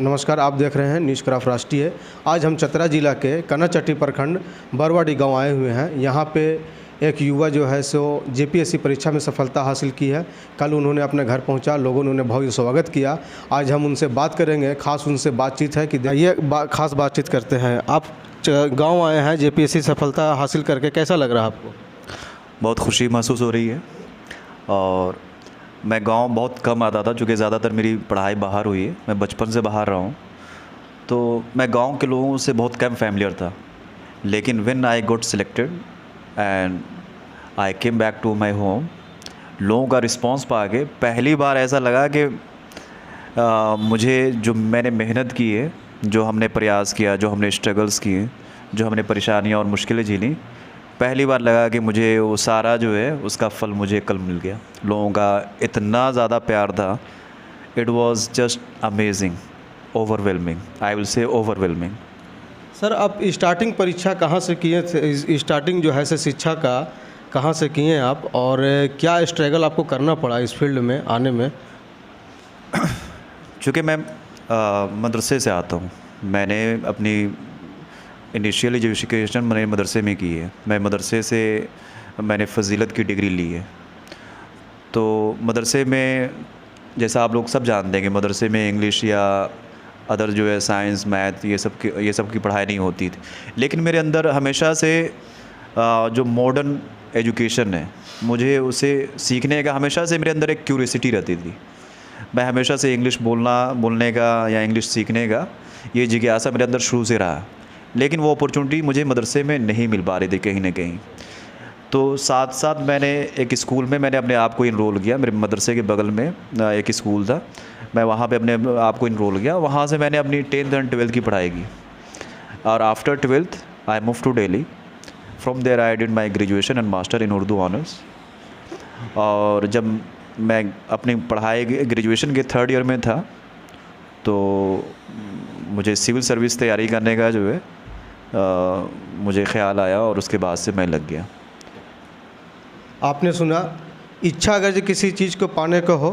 नमस्कार, आप देख रहे हैं न्यूज़ क्राफ्ट राष्ट्रीय। आज हम चतरा जिला के कनाचट्टी प्रखंड बरवाडी गांव आए हुए हैं। यहां पे एक युवा जो है सो जेपीएससी परीक्षा में सफलता हासिल की है। कल उन्होंने अपने घर पहुंचा, लोगों ने उन्हें बहुत स्वागत किया। आज हम उनसे बात करेंगे, खास उनसे बातचीत है कि ये खास बातचीत करते हैं। आप गाँव आए हैं जेपीएससी सफलता हासिल करके, कैसा लग रहा है आपको? बहुत खुशी महसूस हो रही है। और मैं गांव बहुत कम आता था, चूँकि ज़्यादातर मेरी पढ़ाई बाहर हुई है, मैं बचपन से बाहर रहा हूँ, तो मैं गांव के लोगों से बहुत कम फैमिलियर था। लेकिन when I got selected and I came back to my home, लोगों का रिस्पांस पा के पहली बार ऐसा लगा कि मुझे जो मैंने मेहनत की है, जो हमने प्रयास किया, जो हमने स्ट्रगल्स किए, जो हमने परेशानियाँ और मुश्किलें झेली, पहली बार लगा कि मुझे वो सारा जो है उसका फल मुझे कल मिल गया। लोगों का इतना ज़्यादा प्यार था, it was just amazing, overwhelming, I will say overwhelming. Sir, आप स्टार्टिंग परीक्षा कहाँ से किए थे? स्टार्टिंग जो है से शिक्षा का कहाँ से किए आप, और क्या स्ट्रगल आपको करना पड़ा इस फील्ड में आने में? चूँकि मैं मदरसे से आता हूँ, मैंने अपनी इनिशियल एजुकेशन मैंने मदरसे में की है। मैं मदरसे से मैंने फ़जीलत की डिग्री ली है। तो मदरसे में, जैसा आप लोग सब जानते हैं कि मदरसे में इंग्लिश या अदर जो है साइंस, मैथ, ये सब की पढ़ाई नहीं होती थी। लेकिन मेरे अंदर हमेशा से जो मॉडर्न एजुकेशन है, मुझे उसे सीखने का हमेशा से मेरे अंदर एक क्यूरियोसिटी रहती थी। मैं हमेशा से इंग्लिश बोलने का या इंग्लिश सीखने का ये जिज्ञासा मेरे अंदर शुरू से रहा। लेकिन वो अपॉर्चुनिटी मुझे मदरसे में नहीं मिल पा रही थी कहीं ना कहीं। तो साथ साथ मैंने एक स्कूल में मैंने अपने आप को इनरोल किया। मेरे मदरसे के बगल में एक स्कूल था, मैं वहाँ पे अपने आप को इनरोल किया। वहाँ से मैंने अपनी 10th एंड 12th की पढ़ाई की, और after 12th I move to Delhi. From there I did my graduation and master in Urdu honours. और जब मैं अपनी पढ़ाई ग्रेजुएशन के 3rd ईयर में था, तो मुझे सिविल सर्विस तैयारी करने का जो है मुझे ख्याल आया, और उसके बाद से मैं लग गया। आपने सुना, इच्छा अगर जो किसी चीज़ को पाने को हो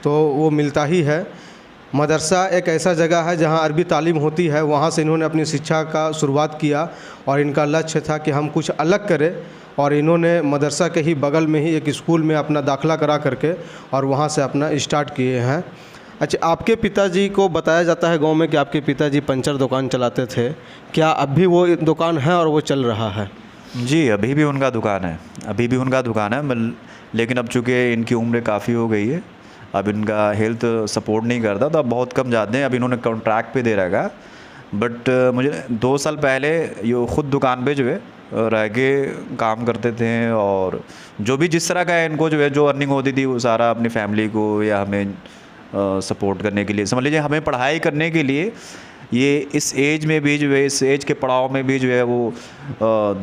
तो वो मिलता ही है। मदरसा एक ऐसा जगह है जहां अरबी तालीम होती है। वहां से इन्होंने अपनी शिक्षा का शुरुआत किया, और इनका लक्ष्य था कि हम कुछ अलग करें। और इन्होंने मदरसा के ही बगल में ही एक स्कूल में अपना दाखिला करा करके और वहां से अपना स्टार्ट किए हैं। अच्छा, आपके पिताजी को बताया जाता है गांव में कि आपके पिताजी पंचर दुकान चलाते थे, क्या अब भी वो दुकान है और वो चल रहा है? जी, अभी भी उनका दुकान है, अभी भी उनका दुकान है। लेकिन अब चूँकि इनकी उम्र काफ़ी हो गई है, अब इनका हेल्थ सपोर्ट नहीं करता, तो अब बहुत कम जाते हैं। अब इन्होंने कॉन्ट्रैक्ट पे दे रखा। बट मुझे 2 साल पहले ये ख़ुद दुकान पे जो है रह के काम करते थे, और जो भी जिस तरह का है इनको जो है जो अर्निंग होती थी वो सारा अपनी फैमिली को या हमें सपोर्ट करने के लिए, समझ लीजिए हमें पढ़ाई करने के लिए, ये इस एज में भी जो है, इस एज के पड़ाव में भी जो है वो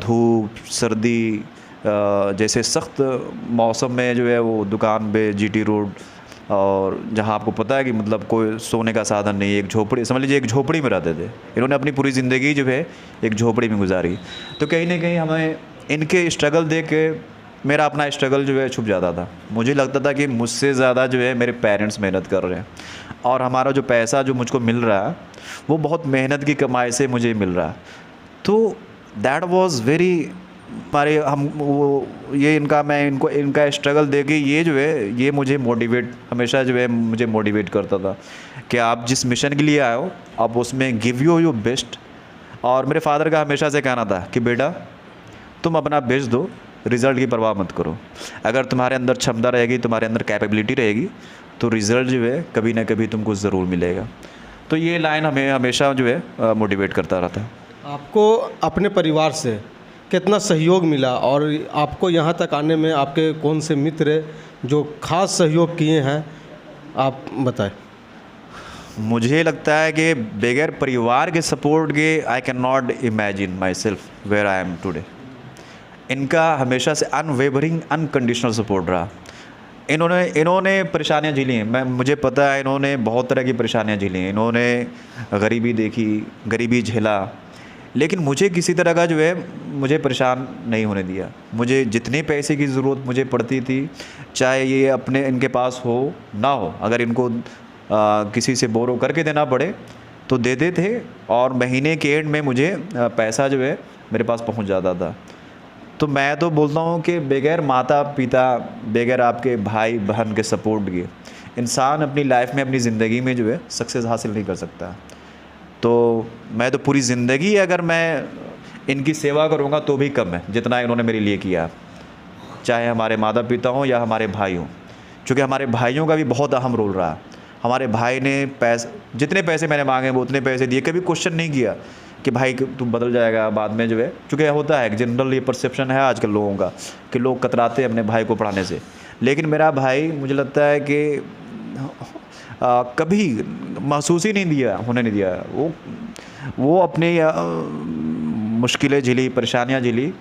धूप सर्दी जैसे सख्त मौसम में जो है वो दुकान पे जीटी रोड, और जहाँ आपको पता है कि मतलब कोई सोने का साधन नहीं, एक झोपड़ी, समझ लीजिए एक झोपड़ी में रहते थे। इन्होंने अपनी पूरी ज़िंदगी जो है एक झोपड़ी में गुजारी। तो कहीं ना कहीं हमें इनके स्ट्रगल देख के मेरा अपना स्ट्रगल जो है छुप जाता था। मुझे लगता था कि मुझसे ज़्यादा जो है मेरे पेरेंट्स मेहनत कर रहे हैं, और हमारा जो पैसा जो मुझको मिल रहा है वो बहुत मेहनत की कमाई से मुझे मिल रहा है। तो दैट वाज वेरी हमारे हम वो ये इनका मैं इनको इनका स्ट्रगल देख के ये जो है ये मुझे मोटिवेट हमेशा जो है मुझे मोटिवेट करता था कि आप जिस मिशन के लिए आए हो आप उसमें गिव योर बेस्ट। और मेरे फादर का हमेशा से कहना था कि बेटा तुम अपना बेस्ट दो, रिज़ल्ट की परवाह मत करो। अगर तुम्हारे अंदर क्षमता रहेगी, तुम्हारे अंदर कैपेबिलिटी रहेगी, तो रिज़ल्ट जो है कभी ना कभी तुमको ज़रूर मिलेगा। तो ये लाइन हमें हमेशा जो है मोटिवेट करता रहता है। आपको अपने परिवार से कितना सहयोग मिला, और आपको यहाँ तक आने में आपके कौन से मित्र जो खास सहयोग किए हैं, आप बताएं। मुझे लगता है कि बगैर परिवार के सपोर्ट के I cannot imagine myself where I am today. इनका हमेशा से अनवेवरिंग अनकंडीशनल सपोर्ट रहा। इन्होंने परेशानियां झेली हैं, मुझे पता है इन्होंने बहुत तरह की परेशानियां झेली हैं। इन्होंने गरीबी देखी, गरीबी झेला, लेकिन मुझे किसी तरह का जो है मुझे परेशान नहीं होने दिया। मुझे जितने पैसे की ज़रूरत मुझे पड़ती थी, चाहे ये अपने इनके पास हो ना हो, अगर इनको किसी से बोरो करके देना पड़े, तो देते थे और महीने के एंड में मुझे पैसा जो है मेरे पास पहुंच जाता था। तो मैं तो बोलता हूँ कि बगैर माता पिता, बगैर आपके भाई बहन के सपोर्ट के इंसान अपनी लाइफ में, अपनी ज़िंदगी में जो है सक्सेस हासिल नहीं कर सकता। तो मैं तो पूरी ज़िंदगी अगर मैं इनकी सेवा करूँगा तो भी कम है जितना इन्होंने मेरे लिए किया, चाहे हमारे माता पिता हों या हमारे भाई हों। क्योंकि हमारे भाइयों का भी बहुत अहम रोल रहा। हमारे भाई ने जितने पैसे मैंने मांगे वो उतने पैसे दिए, कभी क्वेश्चन नहीं किया कि भाई तुम बदल जाएगा बाद में जो है। क्योंकि होता है जनरल ये परसेप्शन है आजकल लोगों का कि लोग कतराते हैं अपने भाई को पढ़ाने से, लेकिन मेरा भाई मुझे लगता है कि कभी महसूस ही होने नहीं दिया। वो अपनी मुश्किलें झेली, परेशानियां झेली,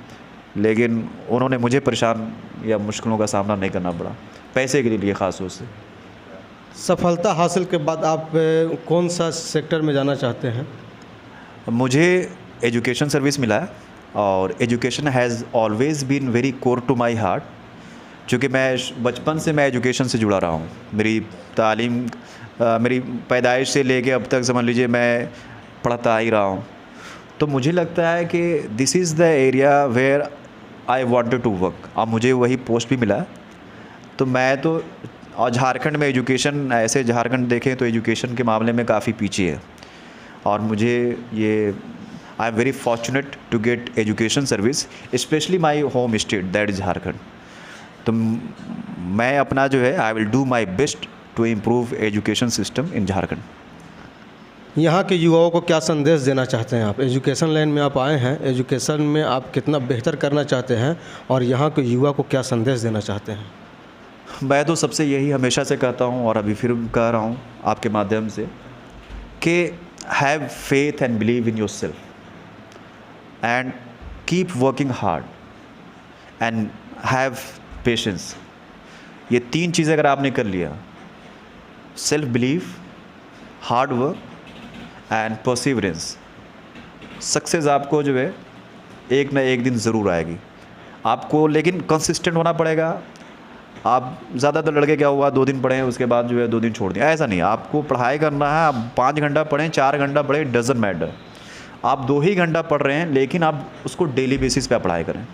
लेकिन उन्होंने मुझे परेशान या मुश्किलों का सामना नहीं करना पड़ा पैसे के लिए ख़ास तौर से। सफलता हासिल के बाद आप कौन सा सेक्टर में जाना चाहते हैं? मुझे एजुकेशन सर्विस मिला है और education has always been very core to my heart. क्योंकि मैं बचपन से मैं एजुकेशन से जुड़ा रहा हूँ। मेरी तालीम मेरी पैदाइश से लेके अब तक समझ लीजिए मैं पढ़ता ही रहा हूँ। तो मुझे लगता है कि this is the area where I wanted to work. अब मुझे वही पोस्ट भी मिला। तो मैं तो, और झारखंड में एजुकेशन, ऐसे झारखंड देखें तो एजुकेशन के मामले में काफ़ी पीछे है और मुझे ये I am very fortunate to get education service, specially my home state that is Jharkhand. तो मैं अपना जो है I will do my best to improve education system in Jharkhand. यहाँ के युवाओं को क्या संदेश देना चाहते हैं आप? एजुकेशन लाइन में आप आए हैं, एजुकेशन में आप कितना बेहतर करना चाहते हैं और यहाँ के युवा को क्या संदेश देना चाहते हैं? मैं तो सबसे यही हमेशा से कहता हूँ और अभी फिर कह रहा हूँ आपके माध्यम से कि have faith and believe in your self and keep working hard and have patience. ये 3 चीज़ें अगर आपने कर लिया, self believe, hard work and perseverance, success आपको जो है एक ना एक दिन ज़रूर आएगी आपको। लेकिन कंसिस्टेंट होना पड़ेगा। आप ज़्यादातर लड़के क्या हुआ 2 दिन पढ़ें उसके बाद जो है 2 दिन छोड़ दिया, ऐसा नहीं। आपको पढ़ाई करना है। आप 5 घंटा पढ़ें, 4 घंटा पढ़ें, डजंट मैटर। आप 2 ही घंटा पढ़ रहे हैं लेकिन आप उसको डेली बेसिस पे पढ़ाई करें।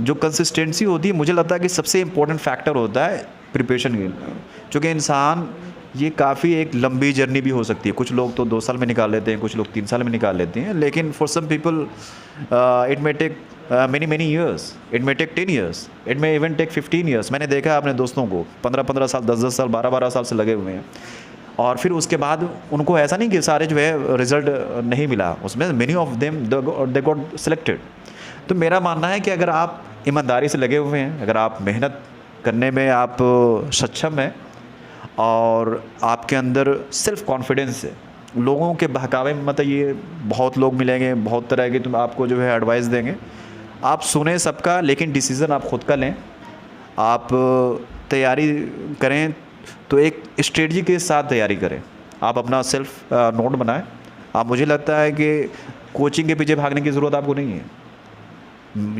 जो कंसिस्टेंसी होती है मुझे लगता है कि सबसे इम्पोर्टेंट फैक्टर होता है प्रिपरेशन की। क्योंकि इंसान ये काफ़ी एक लंबी जर्नी भी हो सकती है। कुछ लोग तो 2 साल में निकाल लेते हैं, कुछ लोग 3 साल में निकाल लेते हैं, लेकिन for some people it may take many years, it may take 10 years, it may even take 15 years। मैंने देखा है अपने दोस्तों को 15-15 साल, 10-10 साल, 12-12 साल से लगे हुए हैं और फिर उसके बाद उनको ऐसा नहीं कि सारे जो है रिज़ल्ट नहीं मिला, उसमें many of them they got selected। तो मेरा मानना है कि अगर आप ईमानदारी से लगे हुए हैं, अगर आप मेहनत करने में आप सक्षम हैं और आपके अंदर सेल्फ कॉन्फिडेंस है, लोगों के बहकावे में मतलब ये बहुत लोग मिलेंगे, बहुत तरह के तुम आपको जो है एडवाइस देंगे, आप सुने सबका, लेकिन डिसीज़न आप खुद का लें। आप तैयारी करें तो एक स्ट्रेटजी के साथ तैयारी करें। आप अपना सेल्फ नोट बनाएं। आप, मुझे लगता है कि कोचिंग के पीछे भागने की ज़रूरत आपको नहीं है।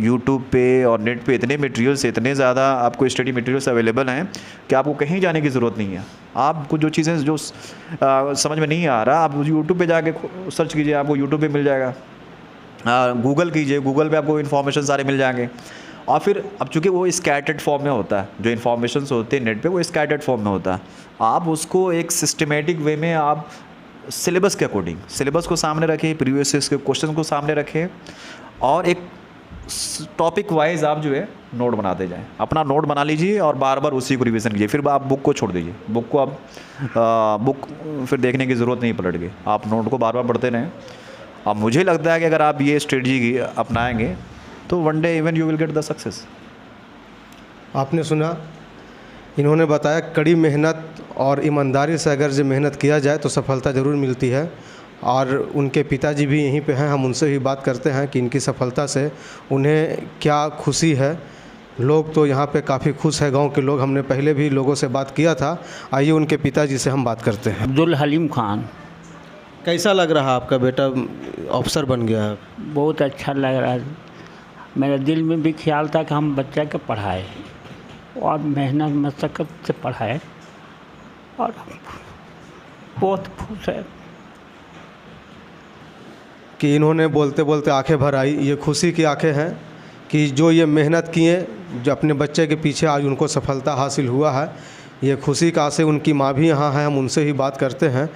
यूट्यूब पे और नेट पे इतने मटेरियल्स, इतने ज़्यादा आपको स्टडी मटेरियल्स अवेलेबल हैं कि आपको कहीं जाने की ज़रूरत नहीं है। आपको जो चीज़ें जो समझ में नहीं आ रहा, आप यूट्यूब पे जाके सर्च कीजिए, आपको यूट्यूब पे मिल जाएगा। गूगल कीजिए, गूगल पे आपको इन्फॉर्मेशन सारे मिल जाएंगे। और फिर अब चूँकि वो स्कैटर्ड फॉर्म में होता है, जो इन्फॉर्मेशन होते हैं नेट पे वो स्कैटर्ड फॉर्म में होता है। आप उसको एक सिस्टमेटिक वे में आप सिलेबस के अकॉर्डिंग सिलेबस को सामने रखें, प्रीवियस ईयर के क्वेश्चन को सामने रखें और एक टॉपिक वाइज आप जो है नोट बनाते जाएं। अपना नोट बना लीजिए और बार बार उसी को रिवीजन कीजिए। फिर आप बुक को छोड़ दीजिए, बुक को आप बुक फिर देखने की ज़रूरत नहीं पलट के, आप नोट को बार बार पढ़ते रहें। अब मुझे लगता है कि अगर आप ये स्ट्रेटजी अपनाएंगे तो one day even you will get the success. आपने सुना, इन्होंने बताया कड़ी मेहनत और ईमानदारी से अगर जो मेहनत किया जाए तो सफलता ज़रूर मिलती है। और उनके पिताजी भी यहीं पे हैं, हम उनसे भी बात करते हैं कि इनकी सफलता से उन्हें क्या खुशी है। लोग तो यहाँ पे काफ़ी खुश है, गांव के लोग। हमने पहले भी लोगों से बात किया था। आइए उनके पिताजी से हम बात करते हैं। अब्दुल हलीम खान। कैसा लग रहा है आपका बेटा अफसर बन गया है? बहुत अच्छा लग रहा है। मेरे दिल में भी ख्याल था कि हम बच्चा के पढ़ाए और मेहनत मशक्क़त से पढ़ाए और बहुत खुश है। कि इन्होंने बोलते बोलते आंखें भर आई। ये खुशी की आंखें हैं कि जो ये मेहनत किए, जो अपने बच्चे के पीछे आज उनको सफलता हासिल हुआ है। ये खुशी का आंसू। उनकी माँ भी यहाँ है, हम उनसे ही बात करते हैं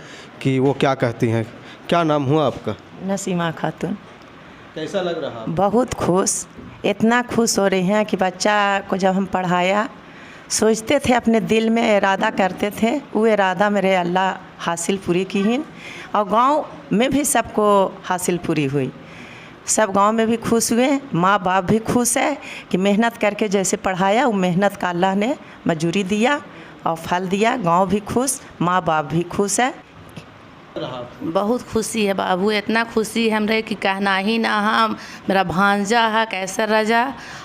कि वो क्या कहती हैं। क्या नाम हुआ आपका? नसीमा खातून। कैसा लग रहा? बहुत खुश, इतना खुश हो रही हैं कि बच्चा को जब हम पढ़ाया, सोचते थे अपने दिल में इरादा करते थे, वो इरादा मेरे अल्लाह हासिल पूरी की हैं और गांव में भी सबको हासिल पूरी हुई। सब गांव में भी खुश हुए, माँ बाप भी खुश है कि मेहनत करके जैसे पढ़ाया वो मेहनत का अल्लाह ने मजूरी दिया और फल दिया। गांव भी खुश, माँ बाप भी खुश है। बहुत खुशी है बाबू, इतना खुशी हमरे कि कहना ही ना। हम मेरा भांजा है कैसर रजा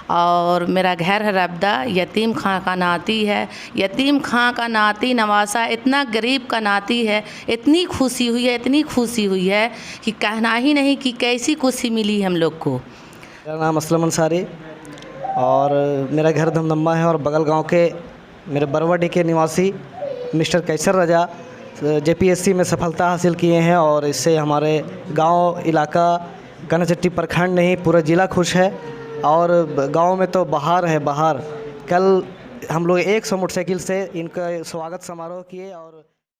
और मेरा घर है रबदा, यतीम खां का नाती है। यतीम खां का नाती नवासा इतना गरीब का नाती है। इतनी खुशी हुई है, इतनी खुशी हुई है कि कहना ही नहीं कि कैसी खुशी मिली हम लोग को। मेरा नाम असलम अंसारी और मेरा घर धमदम्मा है और बगल गांव के मेरे बरवाडी के निवासी मिस्टर कैसर रजा JPSC में सफलता हासिल किए हैं और इससे हमारे गांव इलाका गनाचट्टी प्रखंड नहीं पूरा ज़िला खुश है। और गांव में तो बहार है बहार। कल हम लोग 100 मोटरसाइकिल से इनका स्वागत समारोह किए और